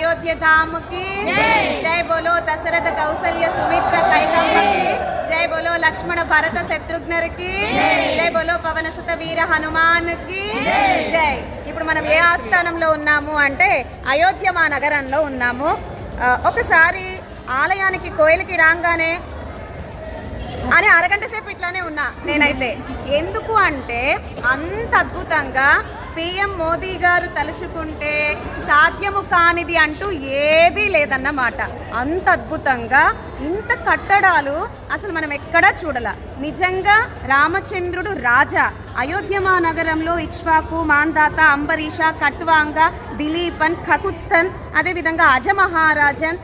अयोध्या धाम की जय बोलो दशरथ कौशल्य सुमित्र कैकंब की जय बोलो लक्ष्मण भरत शत्रुघ्न की जय बोलो पवन सुत वीर हनुमान की जय। ఇప్పుడు మనం ఏ ఆస్థానంలో ఉన్నాము అంటే అయోధ్య మా నగరంలో ఉన్నాము. ఒకసారి ఆలయానికి కోయిలకి రాగానే అని అరగంట సేపు ఇట్లానే ఉన్నా నేనైతే. ఎందుకు అంటే అంత అద్భుతంగా పిఎం మోదీ గారు తలుచుకుంటే సాధ్యము కానిది అంటూ ఏదీ లేదన్నమాట. అంత అద్భుతంగా ఇంత కట్టడాలు అసలు మనం ఎక్కడా చూడాల. నిజంగా రామచంద్రుడు రాజా. అయోధ్యమా నగరంలో ఇక్ష్వాకు, మాందాత, అంబరీష, కట్వాంగ, దిలీపన్, ఖకుత్స్థన్, అదేవిధంగా అజమహారాజన్,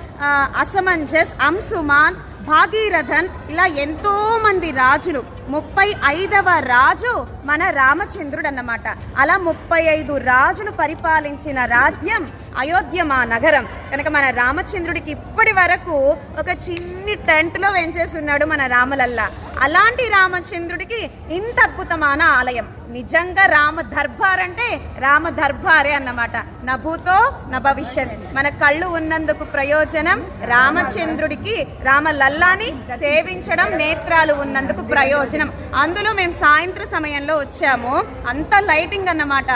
అసమంజస్, అంశుమాన్, భాగీరథన్, ఇలా ఎంతో మంది రాజులు. 35వ రాజు మన రామచంద్రుడు అన్నమాట. అలా 35 రాజులు పరిపాలించిన రాజ్యం అయోధ్య మా నగరం. కనుక మన రామచంద్రుడికి ఇప్పటి వరకు ఒక చిన్ని టెంట్లో వేంచేస్తున్నాడు మన రామలల్లా. అలాంటి రామచంద్రుడికి ఇంత అద్భుతమైన ఆలయం. నిజంగా రామ దర్బార్ అంటే రామ దర్బారే అన్నమాట. నభూతో న భవిష్యత్. మన కళ్ళు ఉన్నందుకు ప్రయోజనం రామచంద్రుడికి రామలల్లాని సేవించడం, నేత్రాలు ఉన్నందుకు ప్రయోజనం. అందులో మేము సాయంత్రం సమయంలో వచ్చాము. అంత లైటింగ్ అన్నమాట.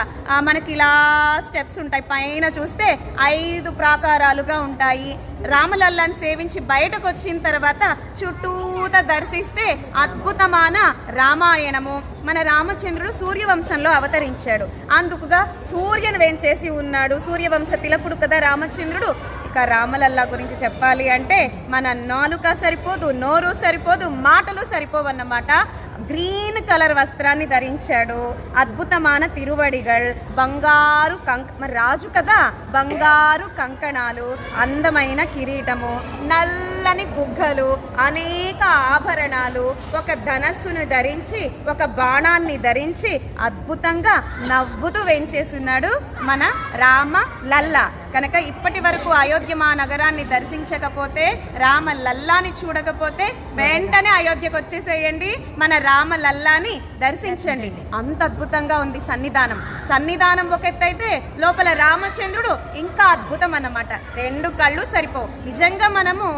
మనకి ఇలా స్టెప్స్ ఉంటాయి, పైన చూస్తే 5 ప్రాకారాలుగా ఉంటాయి. రామలల్లాని సేవించి బయటకు వచ్చిన తర్వాత చుట్టూత దర్శిస్తే అద్భుతమైన రామాయణము. మన రామచంద్రుడు సూర్యవంశంలో అవతరించాడు. అందుకుగా సూర్యుని వేంచేసి ఉన్నాడు. సూర్యవంశ తిలకుడు కదా రామచంద్రుడు. ఇక రామలల్లా గురించి చెప్పాలి అంటే మన నాలుక సరిపోదు, నోరు సరిపోదు, మాటలు సరిపోవన్నమాట. గ్రీన్ కలర్ వస్త్రాన్ని ధరించాడు. అద్భుతమైన తిరువడిగల్, బంగారు మరి రాజు కదా, బంగారు కంకణాలు, అందమైన కిరీటము, నల్లని బుగ్గలు, అనేక ఆభరణాలు, ఒక ధనస్సును ధరించి, ఒక బాణాన్ని ధరించి అద్భుతంగా నవ్వుతూ వేంచేస్తున్నాడు మన రామ లల్లా. కనుక ఇప్పటి వరకు అయోధ్య మా నగరాన్ని దర్శించకపోతే, రామ లల్లాని చూడకపోతే వెంటనే అయోధ్యకు వచ్చేసేయండి, మన రామ లల్లాని దర్శించండి. అంత అద్భుతంగా ఉంది సన్నిధానం. సన్నిధానం ఒక ఎత్తైతే లోపల రామచంద్రుడు ఇంకా అద్భుతం అన్నమాట. 2 కళ్ళు సరిపోవు. నిజంగా మనము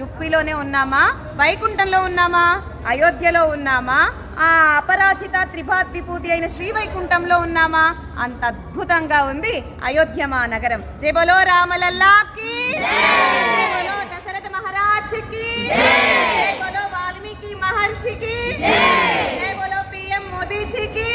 యుపిలోనే ఉన్నామా, వైకుంఠంలో ఉన్నామా, అయోధ్యలో ఉన్నామా, ఆ అపరాజిత త్రిభాద్విభూతి అయిన శ్రీవైకుంఠంలో ఉన్నామా? అంత అద్భుతంగా ఉంది అయోధ్య మా నగరం. జై బోలో రామలల్లాకి, జై బోలో దశరథ మహారాజ్కి, జై బోలో వాల్మీకి మహర్షికి, జై బోలో పిఎం మోదీజీకి.